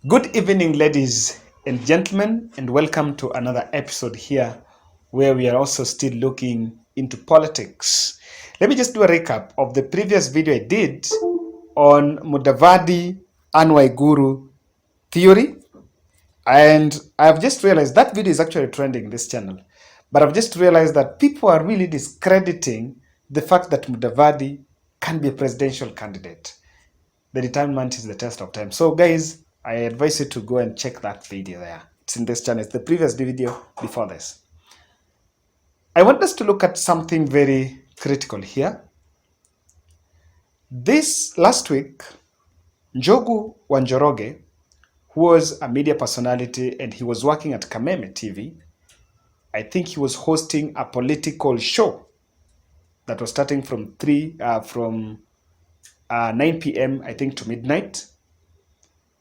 Good evening, ladies and gentlemen, and welcome to another episode here where we are also still looking into politics. Let me just do a recap of the previous video I did on Mudavadi and Waiguru theory. And I've just realized that video is actually trending this channel. But I've just realized that people are really discrediting the fact that Mudavadi can be a presidential candidate. The retirement is the test of time. So guys, I advise you to go and check that video there. It's in this channel. It's the previous video before this. I want us to look at something very critical here. This last week, Ngogu Njoroge, who was a media personality and he was working at Kameme TV, I think he was hosting a political show that was starting from 9 p.m. I think to midnight,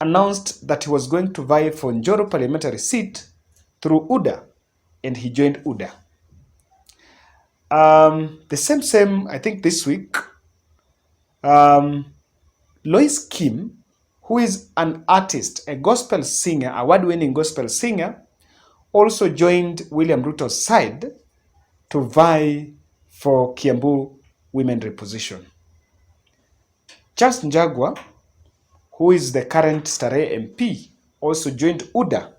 announced that he was going to vie for Njoro parliamentary seat through UDA, and he joined UDA. The same, I think this week, Loise Kim, who is an artist, a gospel singer, award-winning gospel singer, also joined William Ruto's side to vie for Kiambu women reposition. Charles Njagwa, who is the current Starehe MP, also joined UDA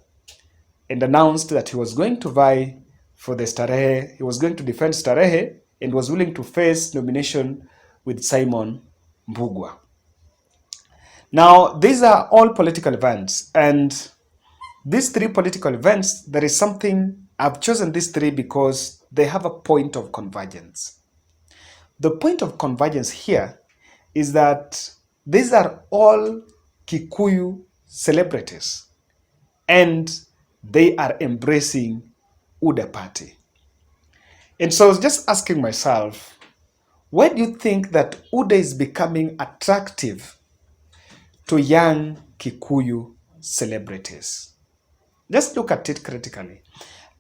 and announced that he was going to vie for the Starehe, he was going to defend Starehe and was willing to face nomination with Simon Mbugua. Now, these are all political events, and these three political events, there is something, I've chosen these three because they have a point of convergence. The point of convergence here is that these are all Kikuyu celebrities, and they are embracing UDA party. And so I was just asking myself, why do you think that UDA is becoming attractive to young Kikuyu celebrities? Just look at it critically.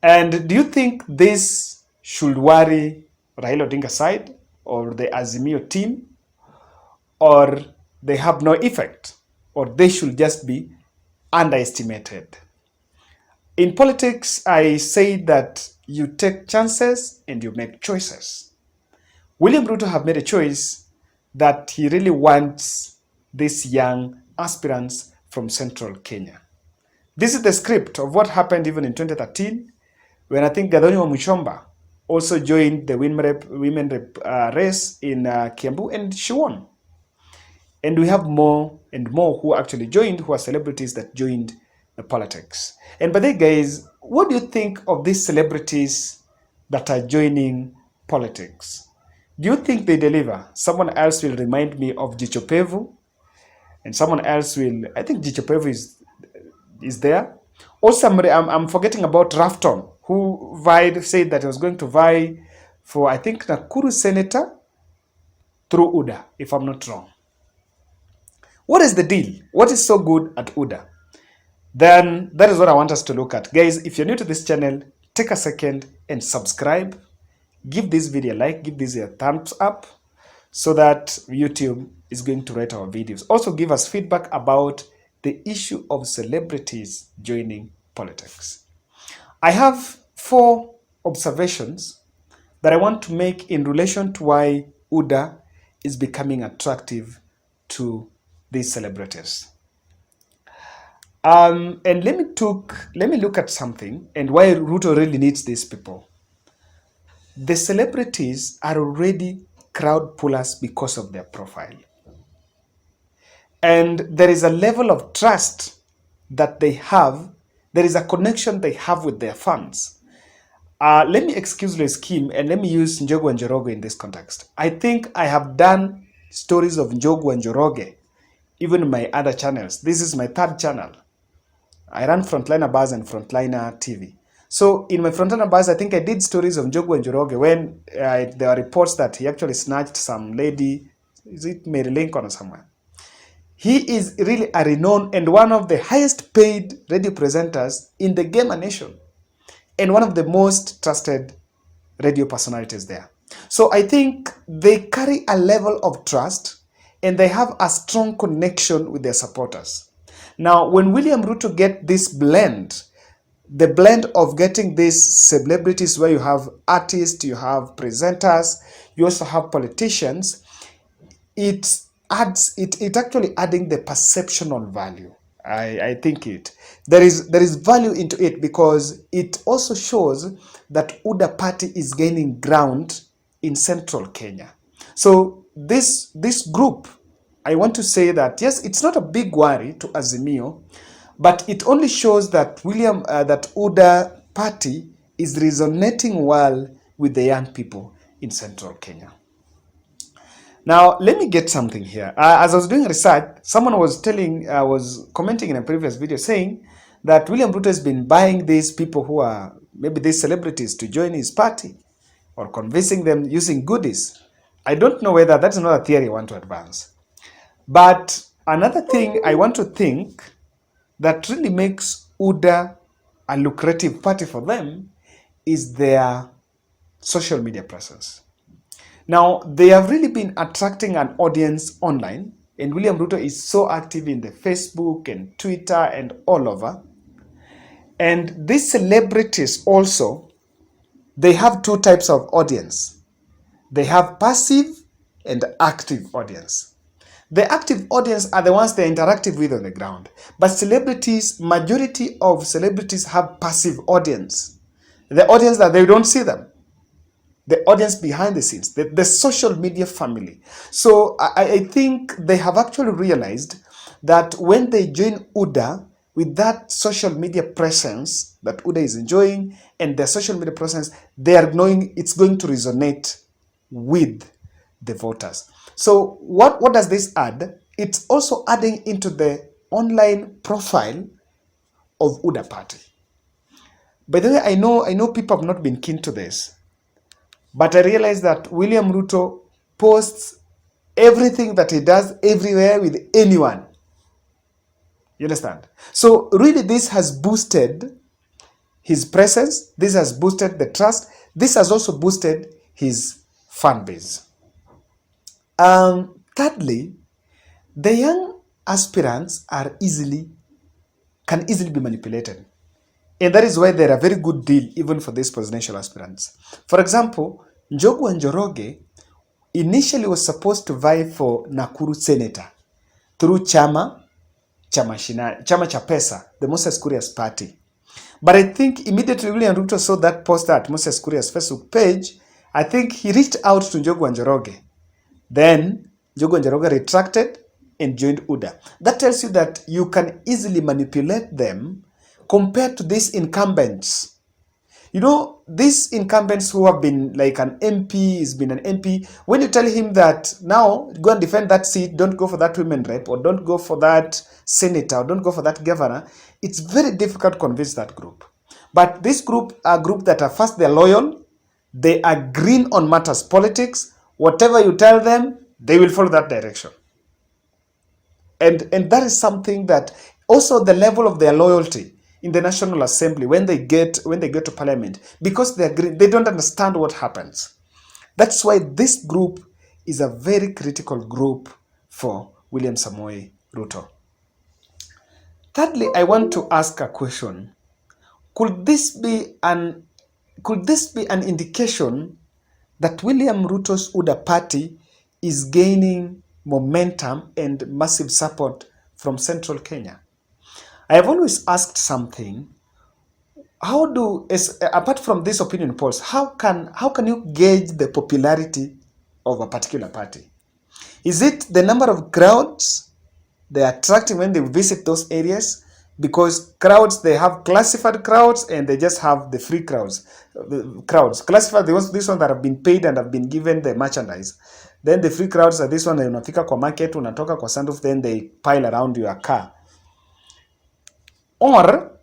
And do you think this should worry Raila Odinga side or the Azimio team, or they have no effect, or they should just be underestimated? In politics, I say that you take chances and you make choices. William Ruto have made a choice that he really wants these young aspirants from central Kenya. This is the script of what happened even in 2013, when I think Gathoni Wamuchomba also joined the women rep race in Kiambu, and she won. And we have more and more who actually joined, who are celebrities that joined the politics. And by the way, guys, what do you think of these celebrities that are joining politics? Do you think they deliver? Someone else will remind me of Jichopevu, and someone else will, I think Jichopevu is there. Also, I'm forgetting about Rafton, who said that he was going to vie for, I think, Nakuru Senator through UDA, if I'm not wrong. What is the deal? What is so good at UDA? Then that is what I want us to look at. Guys, if you're new to this channel, take a second and subscribe. Give this video a like, give this a thumbs up, so that YouTube is going to rate our videos. Also give us feedback about the issue of celebrities joining politics. I have 4 observations that I want to make in relation to why UDA is becoming attractive to these celebrities. And let me look at something and why Ruto really needs these people. The celebrities are already crowd pullers because of their profile. And there is a level of trust that they have. There is a connection they have with their fans. Let me excuse Loise Kim and let me use Ngogu and Njoroge in this context. I think I have done stories of Ngogu and Njoroge even in my other channels. This is my 3rd channel. I run Frontliner Buzz and Frontliner TV. So in my Frontliner Buzz, I think I did stories of Ngogu and Njoroge when there are reports that he actually snatched some lady, is it Mary Lincoln or somewhere? He is really a renowned and one of the highest paid radio presenters in the Gamer Nation, and one of the most trusted radio personalities there. So I think they carry a level of trust and they have a strong connection with their supporters. Now, when William Ruto get this blend, the blend of getting these celebrities where you have artists, you have presenters, you also have politicians, it actually adding the perceptional value. I think there is value into it because it also shows that UDA party is gaining ground in central Kenya. So this group, I want to say that yes, it's not a big worry to Azimio, but it only shows that that UDA party is resonating well with the young people in central Kenya. Now, let me get something here. As I was doing research, someone was commenting in a previous video saying that William Ruto has been buying these people who are maybe these celebrities to join his party or convincing them using goodies. I don't know whether that's not a theory I want to advance. But another thing I want to think that really makes UDA a lucrative party for them is their social media presence. Now, they have really been attracting an audience online, and William Ruto is so active in the Facebook and Twitter and all over. And these celebrities also, they have two types of audience. They have passive and active audience. The active audience are the ones they're interactive with on the ground. But celebrities, majority of celebrities have passive audience. The audience that they don't see them. The audience behind the scenes, the social media family. So I think they have actually realized that when they join UDA with that social media presence that UDA is enjoying and their social media presence, they are knowing it's going to resonate with the voters. So what does this add? It's also adding into the online profile of UDA party. By the way, I know people have not been keen to this. But I realized that William Ruto posts everything that he does everywhere with anyone. You understand? So really this has boosted his presence. This has boosted the trust. This has also boosted his fan base. Thirdly, the young aspirants can easily be manipulated. And that is why they're a very good deal even for these presidential aspirants. For example, Ngogu and Njoroge initially was supposed to vie for Nakuru senator through chama cha pesa, the Moses Kuria's party. But I think immediately William Ruto saw that poster at Moses Kuria's Facebook page, I think he reached out to Ngogu and Njoroge. Then Ngogu and Njoroge retracted and joined UDA. That tells you that you can easily manipulate them compared to these incumbents. You know, these incumbents who have been like an MP, has been an MP, when you tell him that now go and defend that seat, don't go for that women rep, or don't go for that senator, or don't go for that governor, it's very difficult to convince that group. But this group are a group that are first, they're loyal, they are green on matters politics, whatever you tell them, they will follow that direction. And that is something that also the level of their loyalty in the National Assembly when they get to Parliament, because they don't understand what happens. That's why this group is a very critical group for William Samoei Ruto. Thirdly, I want to ask a question. Could this be an indication that William Ruto's UDA party is gaining momentum and massive support from central Kenya? I have always asked something. Apart from these opinion polls, how can you gauge the popularity of a particular party? Is it the number of crowds they are attracting when they visit those areas? Because crowds, they have classified crowds and they just have the free crowds. Classified, these ones that have been paid and have been given the merchandise. Then the free crowds are this one, unafika kwa market, unatoka kwa sunroof, then they pile around your car. Or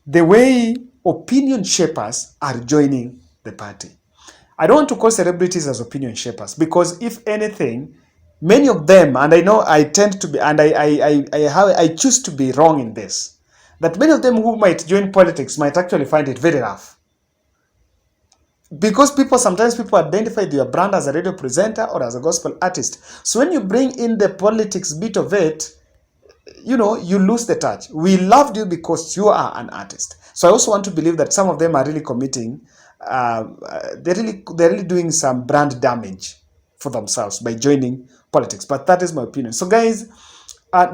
the way opinion shapers are joining the party. I don't want to call celebrities as opinion shapers because if anything, many of them, and I know I tend to be, and I choose to be wrong in this, that many of them who might join politics might actually find it very rough. Because sometimes people identify your brand as a radio presenter or as a gospel artist. So when you bring in the politics bit of it, you know, you lose the touch. We loved you because you are an artist. So I also want to believe that some of them are really committing, they're really doing some brand damage for themselves by joining politics. But that is my opinion. So guys,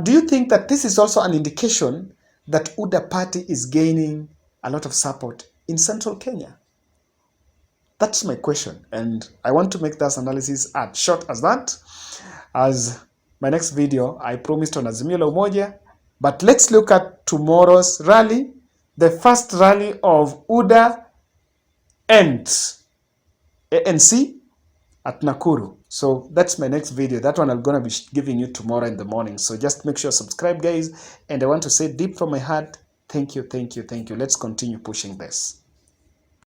do you think that this is also an indication that UDA party is gaining a lot of support in central Kenya? That's my question, and I want to make this analysis as short as that. As my next video, I promised on Azimio la Umoja, but let's look at tomorrow's rally, the first rally of UDA and ANC at Nakuru. So that's my next video. That one I'm going to be giving you tomorrow in the morning. So just make sure you subscribe, guys. And I want to say deep from my heart, thank you, thank you, thank you. Let's continue pushing this.